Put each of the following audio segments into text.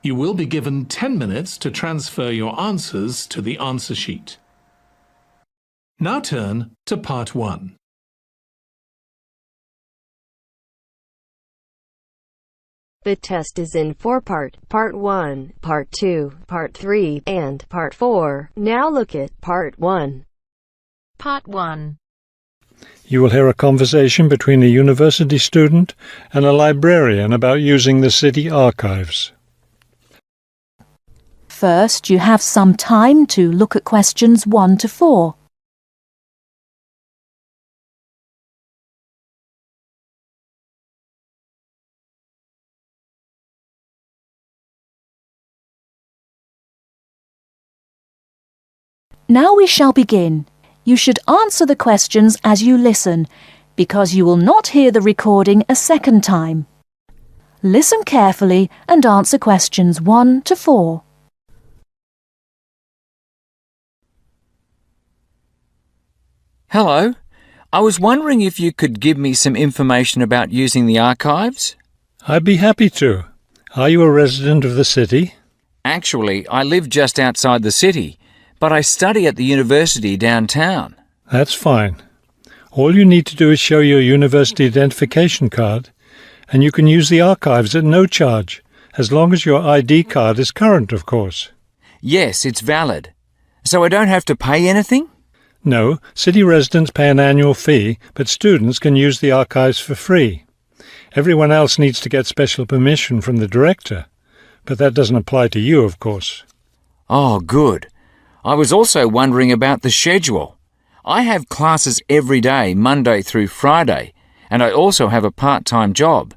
You will be given 10 minutes to transfer your answers to the answer sheet. Now turn to Part 1. The test is in 4 parts, Part 1, Part 2, Part 3, and Part 4. Now look at Part 1. Part 1. You will hear a conversation between a university student and a librarian about using the city archives. First, you have some time to look at questions 1 to 4. Now we shall begin. You should answer the questions as you listen, because you will not hear the recording a second time. Listen carefully and answer questions 1 to 4. Hello. I was wondering if you could give me some information about using the archives? I'd be happy to. Are you a resident of the city? Actually, I live just outside the city, but I study at the university downtown. That's fine. All you need to do is show your university identification card, and you can use the archives at no charge, as long as your ID card is current, of course. Yes, it's valid. So I don't have to pay anything? No, city residents pay an annual fee, but students can use the archives for free. Everyone else needs to get special permission from the director, but that doesn't apply to you, of course. Oh, good. I was also wondering about the schedule. I have classes every day, Monday through Friday, and I also have a part-time job,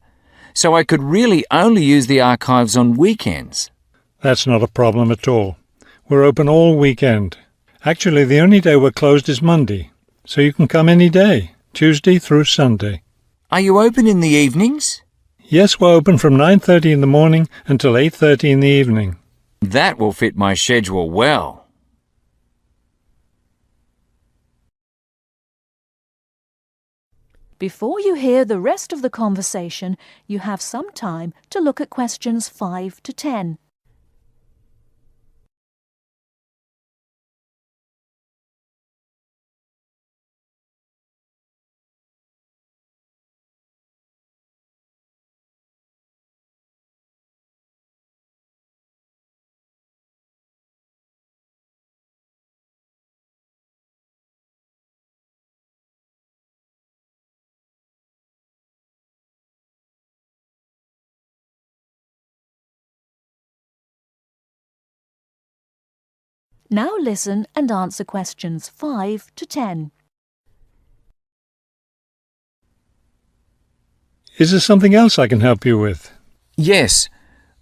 so I could really only use the archives on weekends. That's not a problem at all. We're open all weekend. Actually, the only day we're closed is Monday, so you can come any day, Tuesday through Sunday. Are you open in the evenings? Yes, we're open from 9:30 in the morning until 8:30 in the evening. That will fit my schedule well. Before you hear the rest of the conversation, you have some time to look at questions 5 to 10. Now listen and answer questions 5 to 10. Is there something else I can help you with? Yes.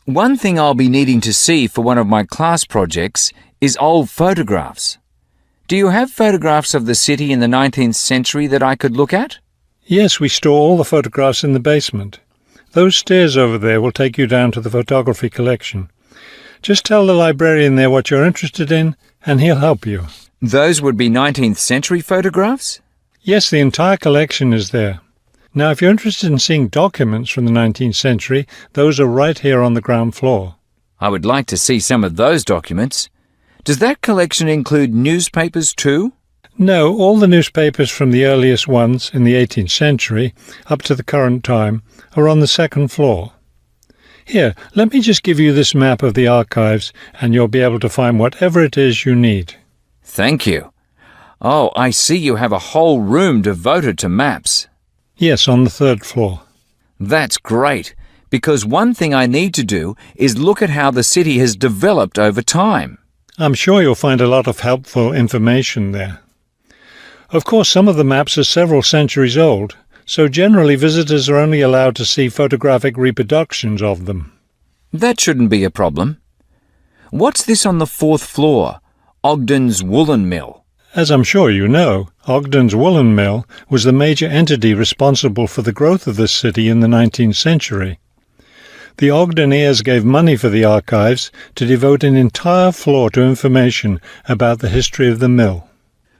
One thing I'll be needing to see for one of my class projects is old photographs. Do you have photographs of the city in the 19th century that I could look at? Yes, we store all the photographs in the basement. Those stairs over there will take you down to the photography collection. Just tell the librarian there what you're interested in, and he'll help you. Those would be 19th century photographs? Yes, the entire collection is there. Now, if you're interested in seeing documents from the 19th century, those are right here on the ground floor. I would like to see some of those documents. Does that collection include newspapers too? No, all the newspapers from the earliest ones in the 18th century up to the current time are on the second floor. Here, let me just give you this map of the archives, and you'll be able to find whatever it is you need. Thank you. Oh, I see you have a whole room devoted to maps. Yes, on the third floor. That's great, because one thing I need to do is look at how the city has developed over time. I'm sure you'll find a lot of helpful information there. Of course, some of the maps are several centuries old, so generally visitors are only allowed to see photographic reproductions of them. That shouldn't be a problem. What's this on the fourth floor? Ogden's Woolen Mill. As I'm sure you know, Ogden's Woolen Mill was the major entity responsible for the growth of this city in the 19th century. The Ogdeniers gave money for the archives to devote an entire floor to information about the history of the mill.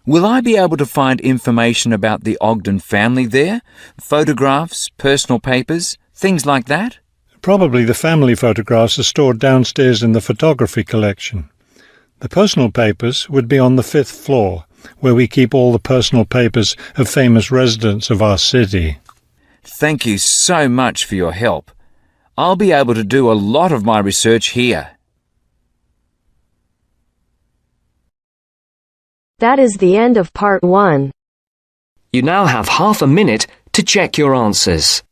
Will I be able to find information about the Ogden family there? Photographs, personal papers, things like that? Probably the family photographs are stored downstairs in the photography collection. The personal papers would be on the 5th floor, where we keep all the personal papers of famous residents of our city. Thank you so much for your help. I'll be able to do a lot of my research here. That is the end of part 1. You now have half a minute to check your answers.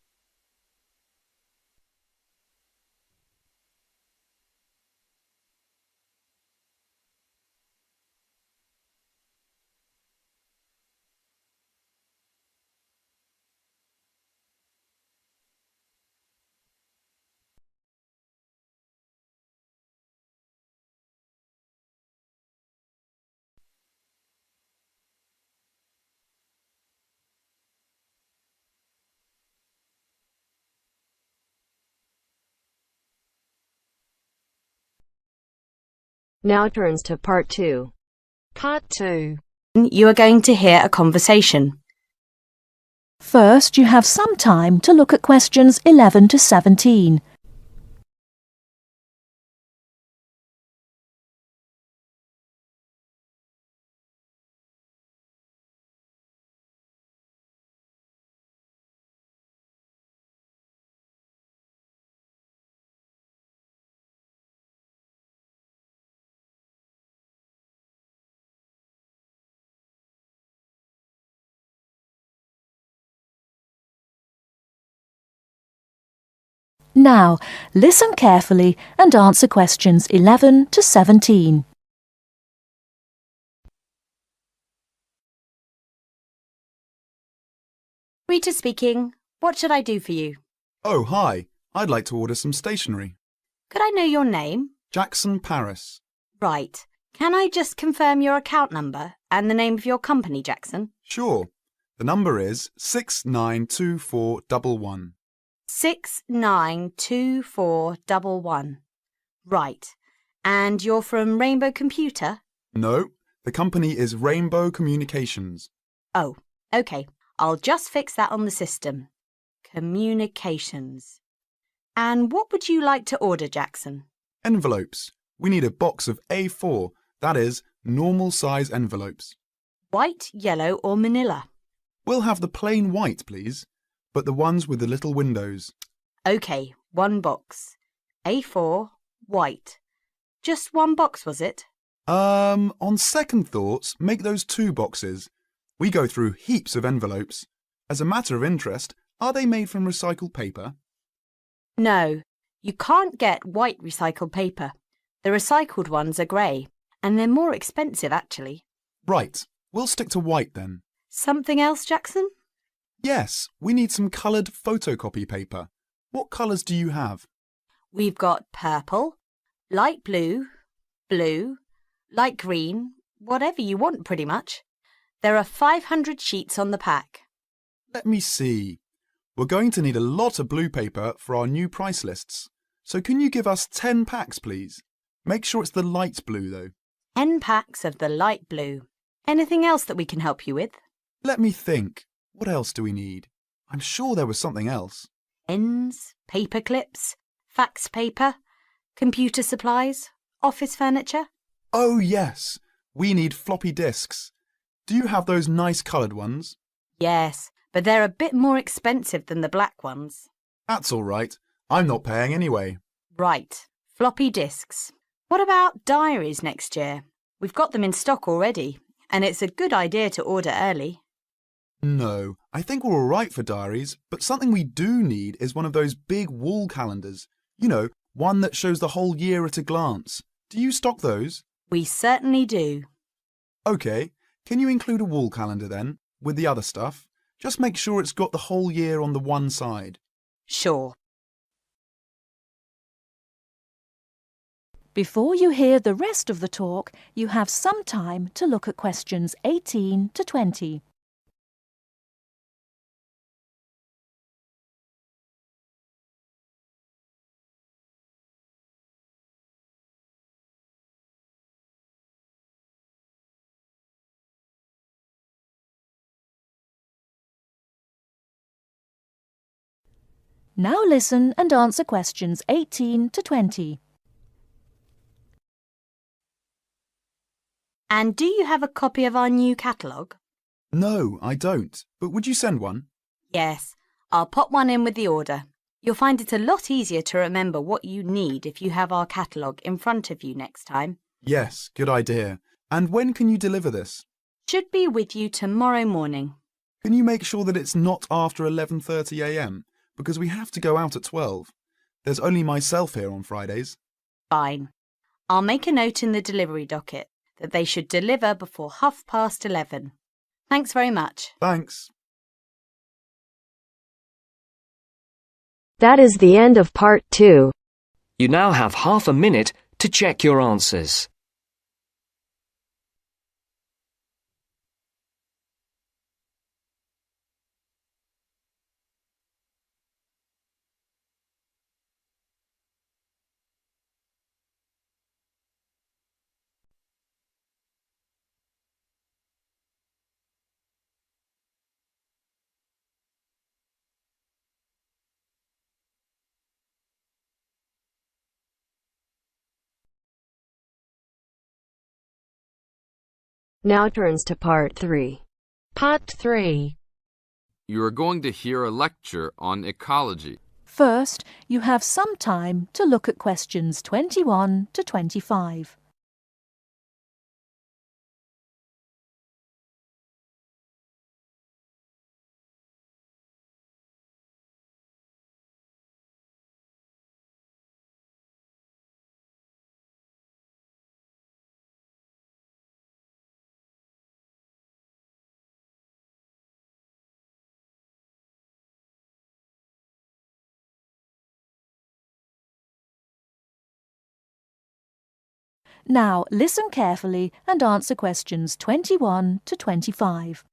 Now turns to part 2. Part 2. You are going to hear a conversation. First, you have some time to look at questions 11 to 17. Now, listen carefully and answer questions 11 to 17. Rita speaking. What should I do for you? Oh, hi. I'd like to order some stationery. Could I know your name? Jackson Paris. Right. Can I just confirm your account number and the name of your company, Jackson? Sure. The number is 692411. 692411. Right. And you're from Rainbow Computer? No, the company is Rainbow Communications. Oh, OK. I'll just fix that on the system. Communications. And what would you like to order, Jackson? Envelopes. We need a box of A4, that is, normal size envelopes. White, yellow or manila? We'll have the plain white, please, but the ones with the little windows. OK, one box. A4, white. Just one box, was it? On second thoughts, make those 2 boxes. We go through heaps of envelopes. As a matter of interest, are they made from recycled paper? No, you can't get white recycled paper. The recycled ones are grey, and they're more expensive actually. Right, we'll stick to white then. Something else, Jackson? Yes, we need some coloured photocopy paper. What colours do you have? We've got purple, light blue, blue, light green, whatever you want pretty much. There are 500 sheets on the pack. Let me see. We're going to need a lot of blue paper for our new price lists. So can you give us 10 packs, please? Make sure it's the light blue, though. 10 packs of the light blue. Anything else that we can help you with? Let me think. What else do we need? I'm sure there was something else. Pens, paper clips, fax paper, computer supplies, office furniture. Oh, yes. We need floppy disks. Do you have those nice coloured ones? Yes, but they're a bit more expensive than the black ones. That's all right. I'm not paying anyway. Right, floppy disks. What about diaries next year? We've got them in stock already, and it's a good idea to order early. No, I think we're all right for diaries, but something we do need is one of those big wall calendars. You know, one that shows the whole year at a glance. Do you stock those? We certainly do. OK, can you include a wall calendar then, with the other stuff? Just make sure it's got the whole year on the one side. Sure. Before you hear the rest of the talk, you have some time to look at questions 18 to 20. Now listen and answer questions 18 to 20. And do you have a copy of our new catalogue? No, I don't. But would you send one? Yes, I'll pop one in with the order. You'll find it a lot easier to remember what you need if you have our catalogue in front of you next time. Yes, good idea. And when can you deliver this? Should be with you tomorrow morning. Can you make sure that it's not after 11:30 a.m? Because we have to go out at 12. There's only myself here on Fridays. Fine. I'll make a note in the delivery docket that they should deliver before 11:30. Thanks very much. Thanks. That is the end of part 2. You now have half a minute to check your answers. Now turns to part 3. Part 3. You are going to hear a lecture on ecology. First, you have some time to look at questions 21 to 25. Now listen carefully and answer questions 21 to 25.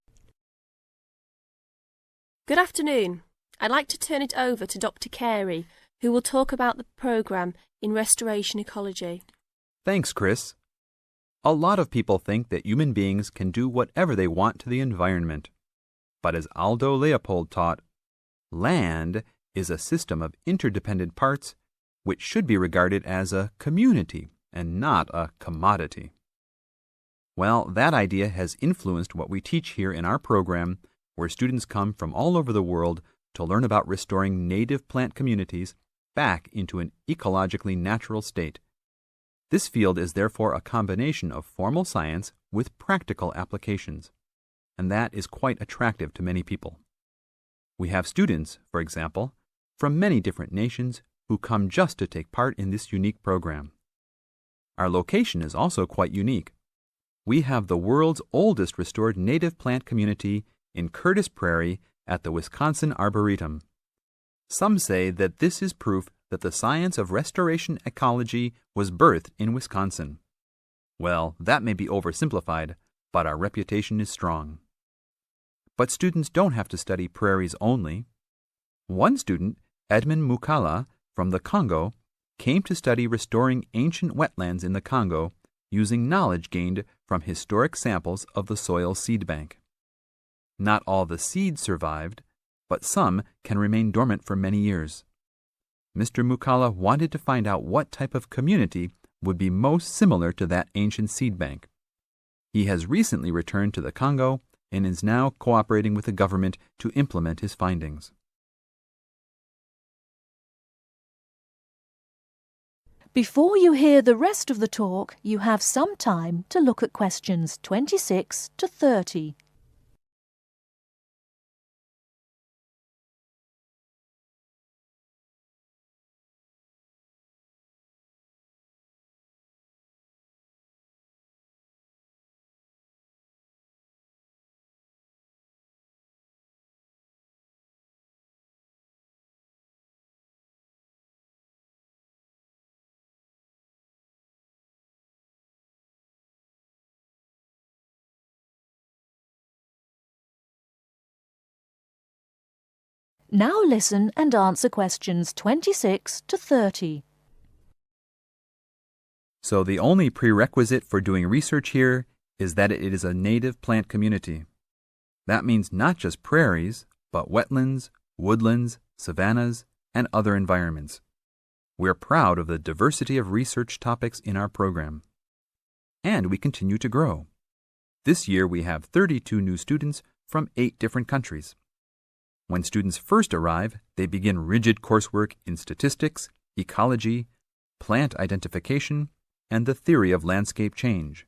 Good afternoon. I'd like to turn it over to Dr. Carey, who will talk about the programme in restoration ecology. Thanks, Chris. A lot of people think that human beings can do whatever they want to the environment. But as Aldo Leopold taught, land is a system of interdependent parts which should be regarded as a community and not a commodity. Well, that idea has influenced what we teach here in our program, where students come from all over the world to learn about restoring native plant communities back into an ecologically natural state. This field is therefore a combination of formal science with practical applications, and that is quite attractive to many people. We have students, for example, from many different nations who come just to take part in this unique program. Our location is also quite unique. We have the world's oldest restored native plant community in Curtis Prairie at the Wisconsin Arboretum. Some say that this is proof that the science of restoration ecology was birthed in Wisconsin. Well, that may be oversimplified, but our reputation is strong. But students don't have to study prairies only. One student, Edmund Mukala from the Congo, came to study restoring ancient wetlands in the Congo using knowledge gained from historic samples of the soil seed bank. Not all the seeds survived, but some can remain dormant for many years. Mr. Mukala wanted to find out what type of community would be most similar to that ancient seed bank. He has recently returned to the Congo and is now cooperating with the government to implement his findings. Before you hear the rest of the talk, you have some time to look at questions 26 to 30. Now listen and answer questions 26 to 30. So the only prerequisite for doing research here is that it is a native plant community. That means not just prairies, but wetlands, woodlands, savannas, and other environments. We're proud of the diversity of research topics in our program. And we continue to grow. This year we have 32 new students from 8 different countries. When students first arrive, they begin rigid coursework in statistics, ecology, plant identification, and the theory of landscape change.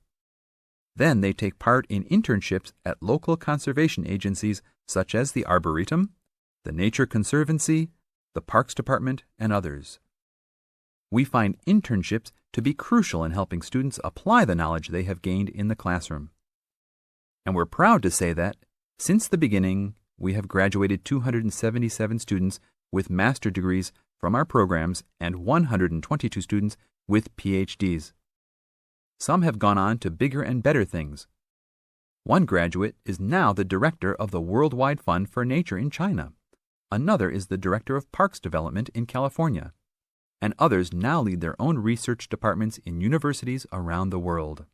Then they take part in internships at local conservation agencies such as the Arboretum, the Nature Conservancy, the Parks Department, and others. We find internships to be crucial in helping students apply the knowledge they have gained in the classroom. And we're proud to say that, since the beginning, we have graduated 277 students with master degrees from our programs and 122 students with PhDs. Some have gone on to bigger and better things. One graduate is now the director of the Worldwide Fund for Nature in China. Another is the director of Parks Development in California. And others now lead their own research departments in universities around the world.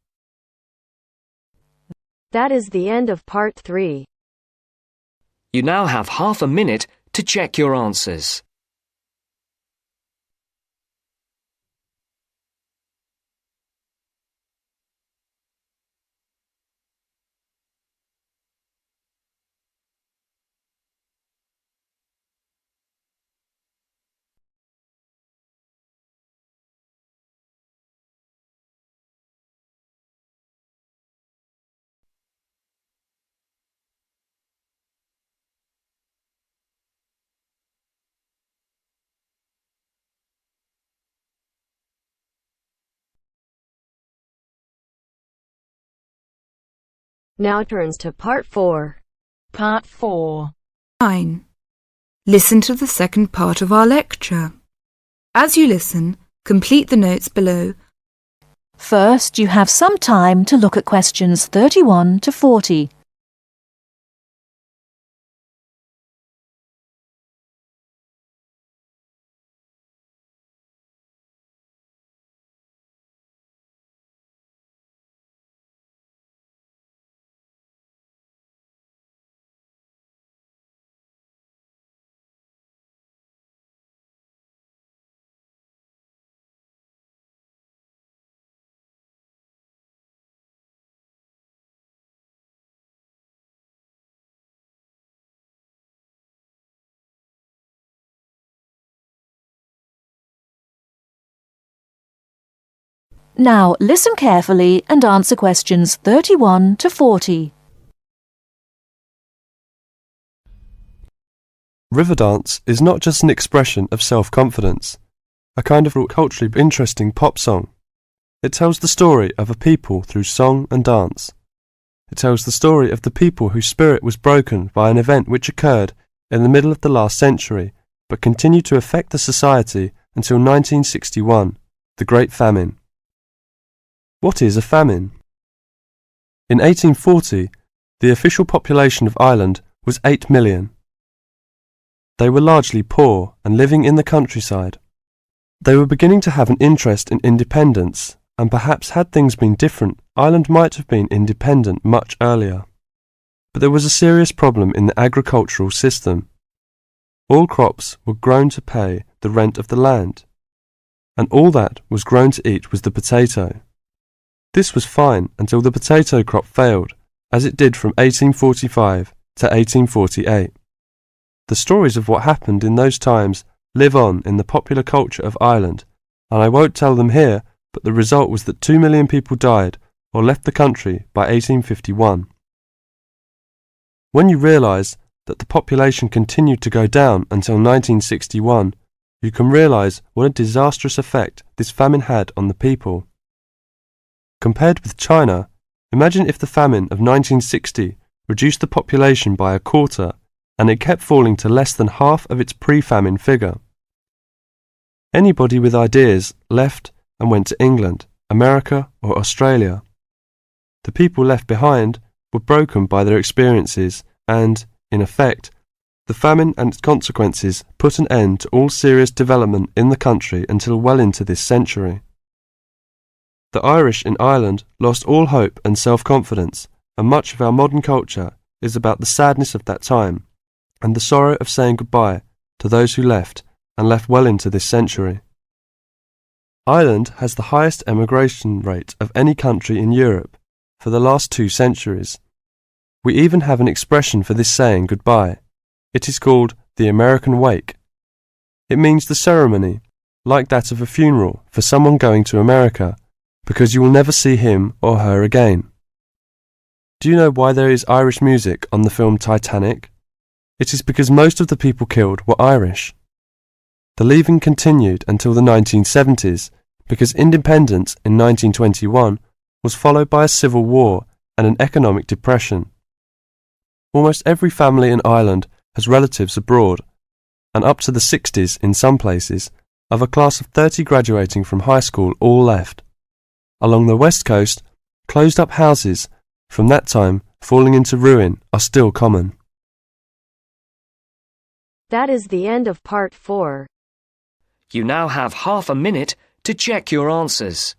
That is the end of part 3. You now have half a minute to check your answers. Now turns to part 4. Part 4. 9. Listen to the second part of our lecture. As you listen, complete the notes below. First, you have some time to look at questions 31 to 40. Now listen carefully and answer questions 31 to 40. River dance is not just an expression of self-confidence, a kind of culturally interesting pop song. It tells the story of a people through song and dance. It tells the story of the people whose spirit was broken by an event which occurred in the middle of the last century, but continued to affect the society until 1961, the Great Famine. What is a famine? In 1840, the official population of Ireland was 8 million. They were largely poor and living in the countryside. They were beginning to have an interest in independence, and perhaps had things been different, Ireland might have been independent much earlier. But there was a serious problem in the agricultural system. All crops were grown to pay the rent of the land, and all that was grown to eat was the potato. This was fine until the potato crop failed, as it did from 1845 to 1848. The stories of what happened in those times live on in the popular culture of Ireland, and I won't tell them here, but the result was that 2 million people died or left the country by 1851. When you realise that the population continued to go down until 1961, you can realise what a disastrous effect this famine had on the people. Compared with China, imagine if the famine of 1960 reduced the population by a quarter and it kept falling to less than half of its pre-famine figure. Anybody with ideas left and went to England, America or Australia. The people left behind were broken by their experiences and, in effect, the famine and its consequences put an end to all serious development in the country until well into this century. The Irish in Ireland lost all hope and self-confidence, and much of our modern culture is about the sadness of that time and the sorrow of saying goodbye to those who left and left well into this century. Ireland has the highest emigration rate of any country in Europe for the last 2 centuries. We even have an expression for this saying goodbye. It is called the American wake. It means the ceremony, like that of a funeral for someone going to America, because you will never see him or her again. Do you know why there is Irish music on the film Titanic? It is because most of the people killed were Irish. The leaving continued until the 1970s because independence in 1921 was followed by a civil war and an economic depression. Almost every family in Ireland has relatives abroad, and up to the 60s in some places, of a class of 30 graduating from high school all left. Along the west coast, closed-up houses from that time falling into ruin are still common. That is the end of part 4. You now have half a minute to check your answers.